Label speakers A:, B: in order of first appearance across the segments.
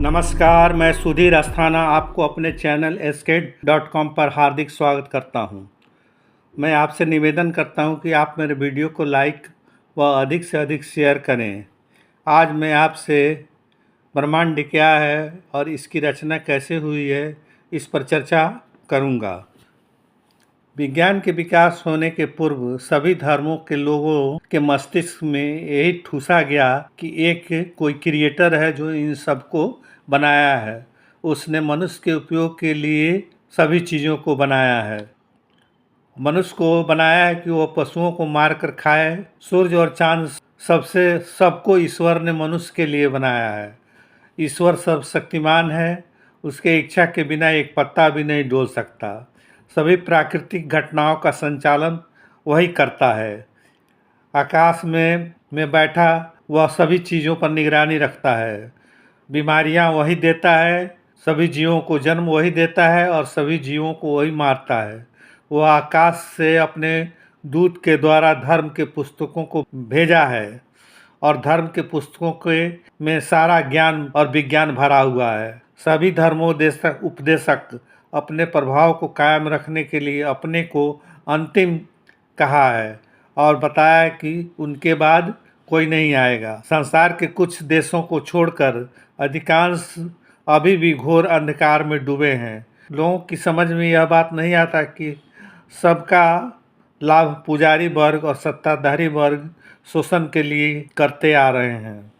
A: नमस्कार, मैं सुधीर अस्थाना आपको अपने चैनल sked.com पर हार्दिक स्वागत करता हूं। मैं आपसे निवेदन करता हूं कि आप मेरे वीडियो को लाइक व अधिक से अधिक शेयर करें। आज मैं आपसे ब्रह्मांड क्या है और इसकी रचना कैसे हुई है, इस पर चर्चा करूंगा। विज्ञान के विकास होने के पूर्व सभी धर्मों के लोगों के मस्तिष्क में यही ठूसा गया कि एक कोई क्रिएटर है जो इन सबको बनाया है। उसने मनुष्य के उपयोग के लिए सभी चीज़ों को बनाया है। मनुष्य को बनाया है कि वो पशुओं को मार कर खाए। सूर्य और चांद सबको ईश्वर ने मनुष्य के लिए बनाया है। ईश्वर सर्वशक्तिमान है, उसके इच्छा के बिना एक पत्ता भी नहीं डोल सकता। सभी प्राकृतिक घटनाओं का संचालन वही करता है। आकाश में बैठा वह सभी चीज़ों पर निगरानी रखता है। बीमारियां वही देता है, सभी जीवों को जन्म वही देता है और सभी जीवों को वही मारता है। वह आकाश से अपने दूत के द्वारा धर्म के पुस्तकों को भेजा है और धर्म के पुस्तकों के में सारा ज्ञान और विज्ञान भरा हुआ है। सभी धर्मोपदेशक उपदेशक अपने प्रभाव को कायम रखने के लिए अपने को अंतिम कहा है और बताया कि उनके बाद कोई नहीं आएगा। संसार के कुछ देशों को छोड़कर अधिकांश अभी भी घोर अंधकार में डूबे हैं। लोगों की समझ में यह बात नहीं आता कि सबका लाभ पुजारी वर्ग और सत्ताधारी वर्ग शोषण के लिए करते आ रहे हैं।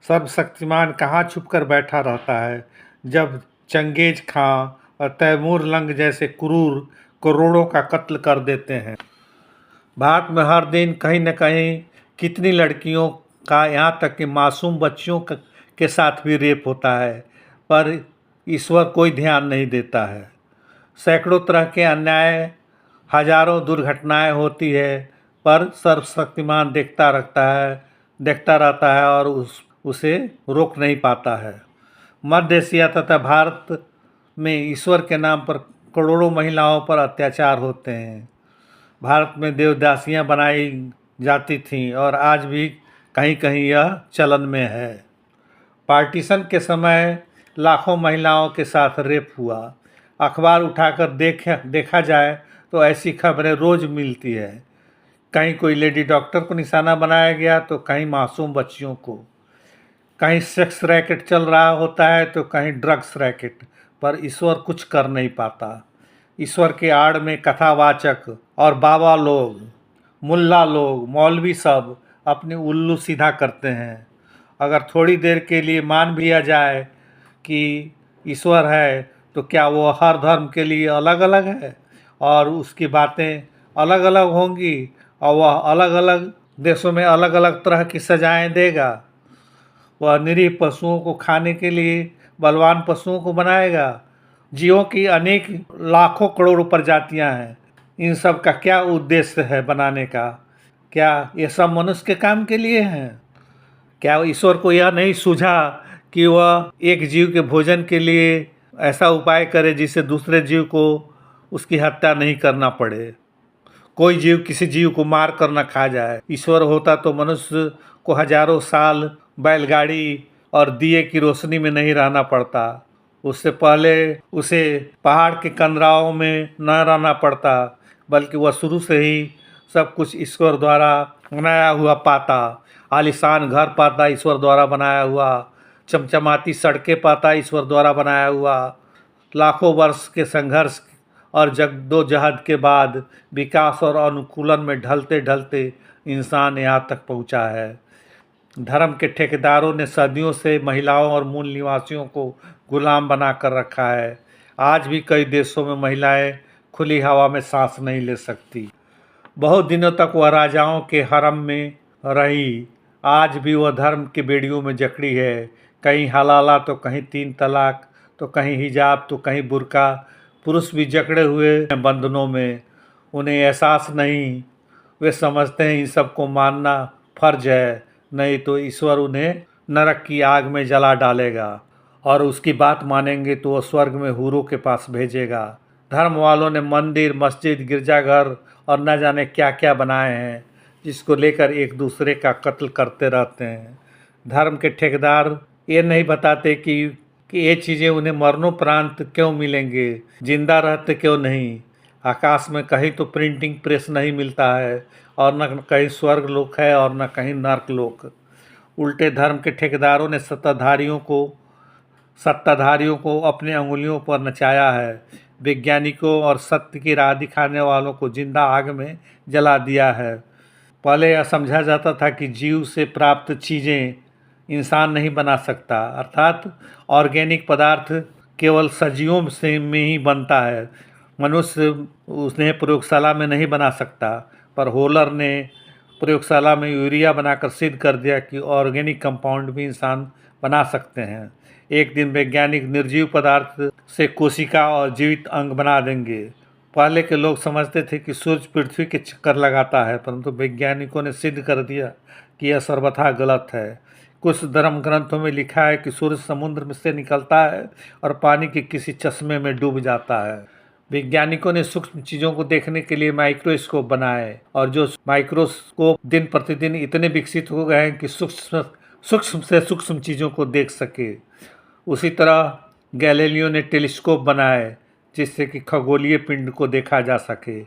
A: सर्वशक्तिमान कहाँ छुपकर बैठा रहता है जब चंगेज खां और तैमूर लंग जैसे क्रूर करोड़ों का कत्ल कर देते हैं। भारत में हर दिन कहीं न कहीं कितनी लड़कियों का, यहाँ तक कि मासूम बच्चियों के साथ भी रेप होता है, पर ईश्वर कोई ध्यान नहीं देता है। सैकड़ों तरह के अन्याय, हजारों दुर्घटनाएं होती है, पर सर्वशक्तिमान देखता रहता है और उसे रोक नहीं पाता है। मध्य एशिया तथा भारत में ईश्वर के नाम पर करोड़ों महिलाओं पर अत्याचार होते हैं। भारत में देवदासियां बनाई जाती थीं और आज भी कहीं कहीं यह चलन में है। पार्टीशन के समय लाखों महिलाओं के साथ रेप हुआ। अखबार उठाकर देखा जाए तो ऐसी खबरें रोज़ मिलती है। कहीं कोई लेडी डॉक्टर को निशाना बनाया गया तो कहीं मासूम बच्चियों को। कहीं सेक्स रैकेट चल रहा होता है तो कहीं ड्रग्स रैकेट, पर ईश्वर कुछ कर नहीं पाता। ईश्वर के आड़ में कथावाचक और बाबा लोग, मुल्ला लोग, मौलवी सब अपनी उल्लू सीधा करते हैं। अगर थोड़ी देर के लिए मान भी आ जाए कि ईश्वर है तो क्या वो हर धर्म के लिए अलग अलग है और उसकी बातें अलग अलग होंगी और वह अलग अलग देशों में अलग अलग तरह की सजाएं देगा? वह निरीह पशुओं को खाने के लिए बलवान पशुओं को बनाएगा? जीवों की अनेक लाखों करोड़ों प्रजातियां हैं, इन सब का क्या उद्देश्य है बनाने का? क्या ये सब मनुष्य के काम के लिए हैं? क्या ईश्वर को यह नहीं सूझा कि वह एक जीव के भोजन के लिए ऐसा उपाय करे जिससे दूसरे जीव को उसकी हत्या नहीं करना पड़े, कोई जीव किसी जीव को मार कर न खा जाए? ईश्वर होता तो मनुष्य को हजारों साल बैलगाड़ी और दिए की रोशनी में नहीं रहना पड़ता। उससे पहले उसे पहाड़ के कंदराओं में न रहना पड़ता, बल्कि वह शुरू से ही सब कुछ ईश्वर द्वारा बनाया हुआ पाता। आलीशान घर पाता ईश्वर द्वारा बनाया हुआ, चमचमाती सड़कें पाता ईश्वर द्वारा बनाया हुआ। लाखों वर्ष के संघर्ष और जद्दोजहद के बाद विकास और अनुकूलन में ढलते ढलते इंसान यहाँ तक पहुँचा है। धर्म के ठेकेदारों ने सदियों से महिलाओं और मूल निवासियों को गुलाम बना कर रखा है। आज भी कई देशों में महिलाएं खुली हवा में सांस नहीं ले सकती। बहुत दिनों तक वह राजाओं के हरम में रही। आज भी वह धर्म के बेड़ियों में जकड़ी है। कहीं हलाला तो कहीं 3 तलाक, तो कहीं हिजाब तो कहीं बुर्का। पुरुष भी जकड़े हुए हैं बंधनों में। उन्हें एहसास नहीं, वे समझते हैं इन सबको मानना फर्ज है, नहीं तो ईश्वर उन्हें नरक की आग में जला डालेगा और उसकी बात मानेंगे तो वह स्वर्ग में हूरों के पास भेजेगा। धर्म वालों ने मंदिर, मस्जिद, गिरजाघर और न जाने क्या क्या बनाए हैं, जिसको लेकर एक दूसरे का कत्ल करते रहते हैं। धर्म के ठेकेदार ये नहीं बताते कि कि ये चीज़ें उन्हें मरणोपरांत क्यों मिलेंगे, जिंदा रहते क्यों नहीं। आकाश में कहीं तो प्रिंटिंग प्रेस नहीं मिलता है, और न कहीं स्वर्ग लोक है और न कहीं नर्क लोक। उल्टे धर्म के ठेकेदारों ने सत्ताधारियों को अपने अंगुलियों पर नचाया है। वैज्ञानिकों और सत्य की राह दिखाने वालों को जिंदा आग में जला दिया है। पहले यह समझा जाता था कि जीव से प्राप्त चीज़ें इंसान नहीं बना सकता, अर्थात ऑर्गेनिक पदार्थ केवल सजीवों से में ही बनता है, मनुष्य उन्हें प्रयोगशाला में नहीं बना सकता। पर होलर ने प्रयोगशाला में यूरिया बनाकर सिद्ध कर दिया कि ऑर्गेनिक कंपाउंड भी इंसान बना सकते हैं। एक दिन वैज्ञानिक निर्जीव पदार्थ से कोशिका और जीवित अंग बना देंगे। पहले के लोग समझते थे कि सूर्य पृथ्वी के चक्कर लगाता है, परंतु वैज्ञानिकों ने सिद्ध कर दिया कि यह सर्वथा गलत है। कुछ धर्म ग्रंथों में लिखा है कि सूर्य समुद्र में से निकलता है और पानी के किसी चश्मे में डूब जाता है। वैज्ञानिकों ने सूक्ष्म चीज़ों को देखने के लिए माइक्रोस्कोप बनाए, और जो माइक्रोस्कोप दिन प्रतिदिन इतने विकसित हो गए हैं कि सूक्ष्म से सूक्ष्म चीज़ों को देख सके। उसी तरह गैलीलियो ने टेलीस्कोप बनाए जिससे कि खगोलीय पिंड को देखा जा सके।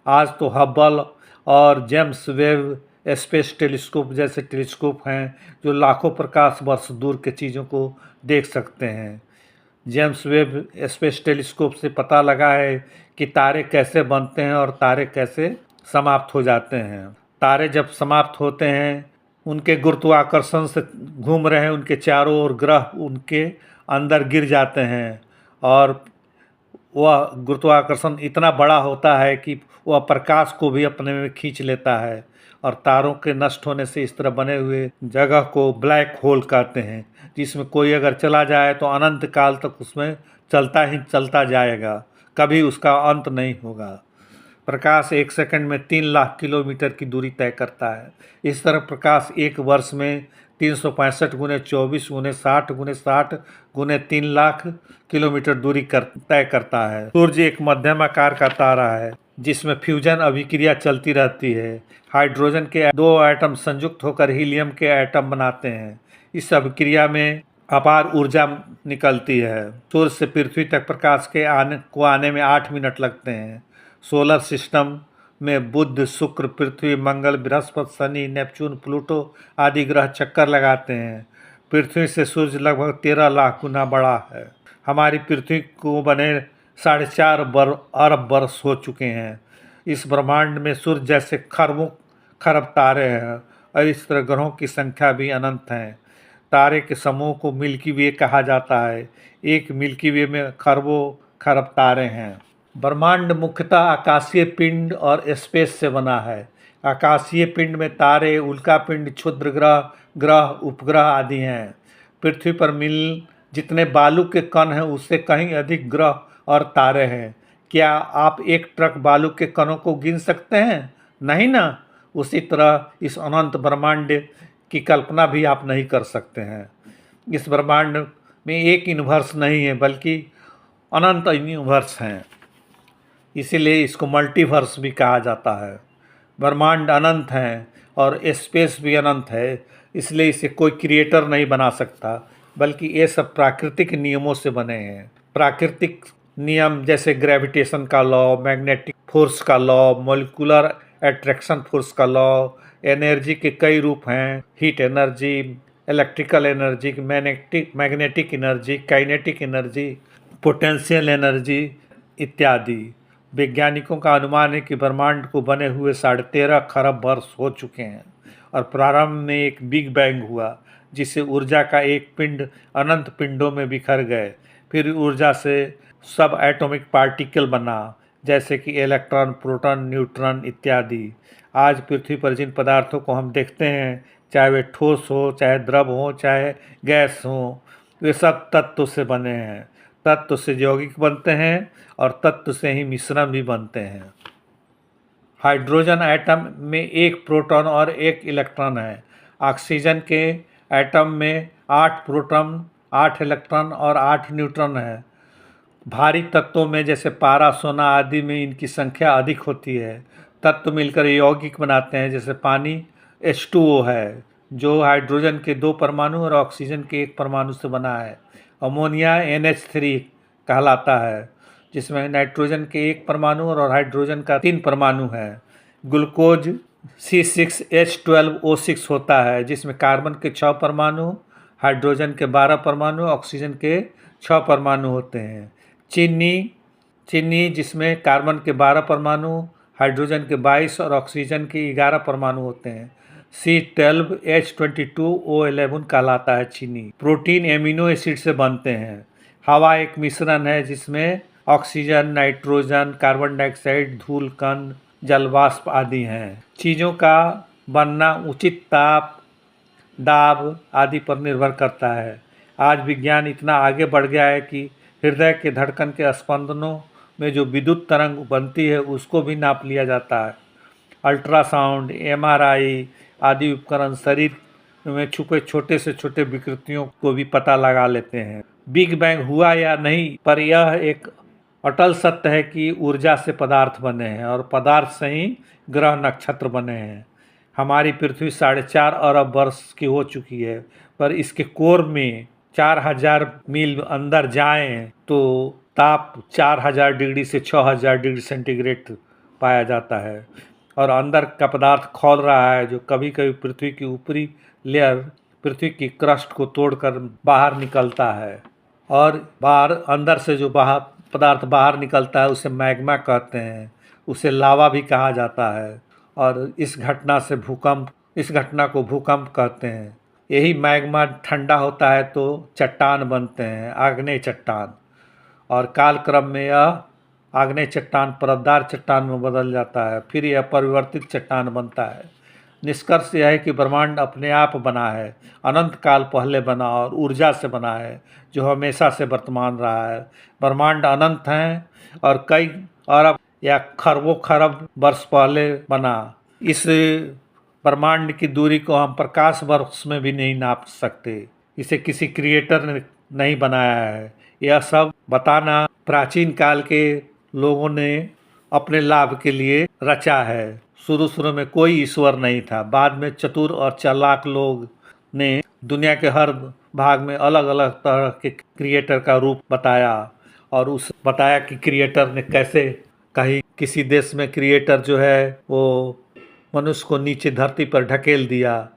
A: आज तो हब्बल और जेम्स वेब स्पेस टेलीस्कोप जैसे टेलीस्कोप हैं जो लाखों प्रकाश वर्ष दूर के चीज़ों को देख सकते हैं। जेम्स वेब स्पेस टेलीस्कोप से पता लगा है कि तारे कैसे बनते हैं और तारे कैसे समाप्त हो जाते हैं। तारे जब समाप्त होते हैं, उनके गुरुत्वाकर्षण से घूम रहे हैं उनके चारों ओर ग्रह उनके अंदर गिर जाते हैं, और वह गुरुत्वाकर्षण इतना बड़ा होता है कि वह प्रकाश को भी अपने में खींच लेता है, और तारों के नष्ट होने से इस तरह बने हुए जगह को ब्लैक होल कहते हैं, जिसमें कोई अगर चला जाए तो अनंत काल तक उसमें चलता ही चलता जाएगा, कभी उसका अंत नहीं होगा। प्रकाश एक सेकंड में 3 लाख किलोमीटर की दूरी तय करता है। इस तरह प्रकाश एक वर्ष में 365 गुने 24 गुने 60 गुने 60 गुने 3 लाख किलोमीटर दूरी तय करता है। सूर्य एक मध्यम आकार का तारा है जिसमें फ्यूजन अभिक्रिया चलती रहती है। हाइड्रोजन के 2 एटम संयुक्त होकर हीलियम के एटम बनाते हैं। इस अभिक्रिया में अपार ऊर्जा निकलती है। सूर्य से पृथ्वी तक प्रकाश के आने में 8 मिनट लगते हैं। सोलर सिस्टम में बुध, शुक्र, पृथ्वी, मंगल, बृहस्पति, शनि, नेपच्यून, प्लूटो आदि ग्रह चक्कर लगाते हैं। पृथ्वी से सूर्य लगभग 13 लाख गुना बड़ा है। हमारी पृथ्वी को बने 4.5 अरब वर्ष हो चुके हैं। इस ब्रह्मांड में सूर्य जैसे खरबों खरब तारे हैं, और इस तरह ग्रहों की संख्या भी अनंत है। तारे के समूह को मिल्की वे कहा जाता है। एक मिल्की वे में खरबों खरब तारे हैं। ब्रह्मांड मुख्यतः आकाशीय पिंड और स्पेस से बना है। आकाशीय पिंड में तारे, उल्कापिंड, क्षुद्र ग्रह, उपग्रह आदि हैं। पृथ्वी पर मिल जितने बालू के कण हैं उससे कहीं अधिक ग्रह और तारे हैं। क्या आप एक ट्रक बालू के कणों को गिन सकते हैं? नहीं ना। उसी तरह इस अनंत ब्रह्मांड की कल्पना भी आप नहीं कर सकते हैं। इस ब्रह्मांड में एक यूनिवर्स नहीं है बल्कि अनंत यूनिवर्स हैं, इसीलिए इसको मल्टीवर्स भी कहा जाता है। ब्रह्मांड अनंत है और स्पेस भी अनंत है, इसलिए इसे कोई क्रिएटर नहीं बना सकता, बल्कि ये सब प्राकृतिक नियमों से बने हैं। प्राकृतिक नियम जैसे ग्रेविटेशन का लॉ, मैग्नेटिक फोर्स का लॉ, मॉलिक्यूलर अट्रैक्शन फोर्स का लॉ, एनर्जी के कई रूप हैं, heat energy, electrical energy, magnetic energy, kinetic energy, potential energy इत्यादि। वैज्ञानिकों का अनुमान है कि ब्रह्मांड को बने हुए 13.5 खरब वर्ष हो चुके हैं, और प्रारंभ में एक बिग बैंग हुआ जिससे ऊर्जा का एक पिंड अनंत पिंडों में बिखर गए। फिर ऊर्जा से सब एटॉमिक पार्टिकल बना, जैसे कि इलेक्ट्रॉन, प्रोटॉन, न्यूट्रॉन इत्यादि। आज पृथ्वी पर जिन पदार्थों को हम देखते हैं, चाहे वे ठोस हो, चाहे द्रव हो, चाहे गैस हो, वे सब तत्व से बने हैं। तत्व से यौगिक बनते हैं और तत्व से ही मिश्रण भी बनते हैं। हाइड्रोजन एटम में एक प्रोटॉन और एक इलेक्ट्रॉन है। ऑक्सीजन के एटम में 8 प्रोटॉन, 8 इलेक्ट्रॉन और 8 न्यूट्रॉन है। भारी तत्वों में जैसे पारा, सोना आदि में इनकी संख्या अधिक होती है। तत्व मिलकर यौगिक बनाते हैं, जैसे पानी H2O है जो हाइड्रोजन के 2 परमाणु और ऑक्सीजन के 1 परमाणु से बना है। अमोनिया NH3 कहलाता है, जिसमें नाइट्रोजन के 1 परमाणु और हाइड्रोजन का 3 परमाणु है। ग्लूकोज C6H12O6 होता है, जिसमें कार्बन के 6 परमाणु, हाइड्रोजन के 12 परमाणु, ऑक्सीजन के 6 परमाणु होते हैं। चीनी जिसमें कार्बन के 12 परमाणु, हाइड्रोजन के 22 और ऑक्सीजन के 11 परमाणु होते हैं। C12H22O11 कहलाता है चीनी। प्रोटीन एमिनो एसिड से बनते हैं। हवा एक मिश्रण है जिसमें ऑक्सीजन, नाइट्रोजन, कार्बन डाइऑक्साइड, धूल कण, जलवाष्प आदि हैं। चीज़ों का बनना उचित ताप, दाब आदि पर निर्भर करता है। आज विज्ञान इतना आगे बढ़ गया है कि हृदय के धड़कन के स्पंदनों में जो विद्युत तरंग बनती है उसको भी नाप लिया जाता है। अल्ट्रासाउंड, MRI आदि उपकरण शरीर में छुपे छोटे से छोटे विकृतियों को भी पता लगा लेते हैं। बिग बैंग हुआ या नहीं, पर यह एक अटल सत्य है कि ऊर्जा से पदार्थ बने हैं और पदार्थ से ही ग्रह नक्षत्र बने हैं। हमारी पृथ्वी 4.5 अरब वर्ष की हो चुकी है, पर इसके कोर में 4000 मील अंदर जाएं तो ताप 4000 डिग्री से 6000 डिग्री सेंटीग्रेड पाया जाता है और अंदर का पदार्थ खौल रहा है, जो कभी कभी पृथ्वी की ऊपरी लेयर, पृथ्वी की क्रस्ट को तोड़कर बाहर निकलता है और बाहर अंदर से जो पदार्थ बाहर निकलता है उसे मैग्मा कहते हैं, उसे लावा भी कहा जाता है। और इस घटना को भूकंप कहते हैं। यही मैग्मा ठंडा होता है तो चट्टान बनते हैं, आग्नेय चट्टान, और कालक्रम में यह आग्नेय चट्टान परतदार चट्टान में बदल जाता है, फिर यह परिवर्तित चट्टान बनता है। निष्कर्ष यह है कि ब्रह्मांड अपने आप बना है, अनंत काल पहले बना और ऊर्जा से बना है जो हमेशा से वर्तमान रहा है। ब्रह्मांड अनंत है और कई अरब या खरबों खरब वर्ष पहले बना। इस ब्रह्मांड की दूरी को हम प्रकाश वर्ष में भी नहीं नाप सकते। इसे किसी क्रिएटर ने नहीं बनाया है। यह सब बताना प्राचीन काल के लोगों ने अपने लाभ के लिए रचा है। शुरू में कोई ईश्वर नहीं था, बाद में चतुर और चालाक लोग ने दुनिया के हर भाग में अलग अलग तरह के क्रिएटर का रूप बताया और बताया कि क्रिएटर ने कैसे, कहीं किसी देश में क्रिएटर जो है वो मनुष्य को नीचे धरती पर ढकेल दिया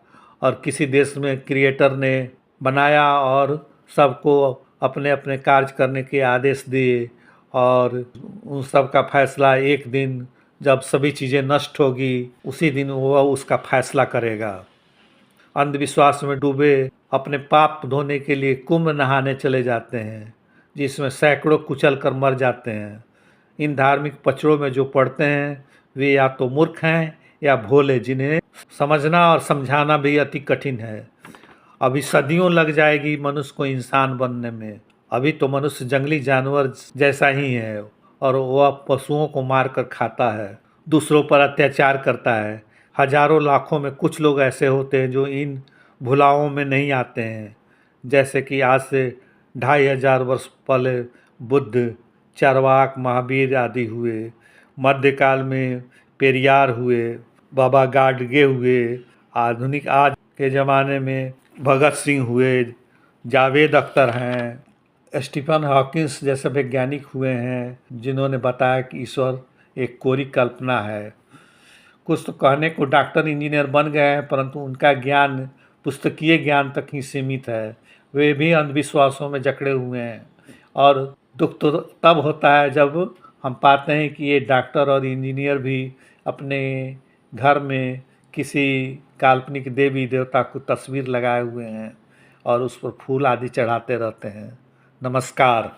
A: और किसी देश में क्रिएटर ने बनाया और सबको अपने अपने कार्य करने के आदेश दिए और उन सब का फैसला एक दिन जब सभी चीज़ें नष्ट होगी उसी दिन वह उसका फैसला करेगा। अंधविश्वास में डूबे अपने पाप धोने के लिए कुंभ नहाने चले जाते हैं, जिसमें सैकड़ों कुचल कर मर जाते हैं। इन धार्मिक पचड़ों में जो पड़ते हैं वे या तो मूर्ख हैं या भोले, जिन्हें समझना और समझाना भी अति कठिन है। अभी सदियों लग जाएगी मनुष्य को इंसान बनने में। अभी तो मनुष्य जंगली जानवर जैसा ही है और वह पशुओं को मारकर खाता है, दूसरों पर अत्याचार करता है। हजारों लाखों में कुछ लोग ऐसे होते हैं जो इन भुलाओं में नहीं आते हैं, जैसे कि आज से 2500 वर्ष पहले बुद्ध, चार्वाक, महावीर आदि हुए। मध्यकाल में पेरियार हुए, बाबा गाडगे हुए। आधुनिक आज के ज़माने में भगत सिंह हुए, जावेद अख्तर हैं, स्टीफन हॉकिंस जैसे वैज्ञानिक हुए हैं जिन्होंने बताया कि ईश्वर एक कोरी कल्पना है। कुछ तो कहने को डॉक्टर इंजीनियर बन गए हैं, परंतु उनका ज्ञान पुस्तकीय ज्ञान तक ही सीमित है। वे भी अंधविश्वासों में जकड़े हुए हैं और दुख तो तब होता है जब हम पाते हैं कि ये डॉक्टर और इंजीनियर भी अपने घर में किसी काल्पनिक देवी देवता को तस्वीर लगाए हुए हैं और उस पर फूल आदि चढ़ाते रहते हैं। नमस्कार।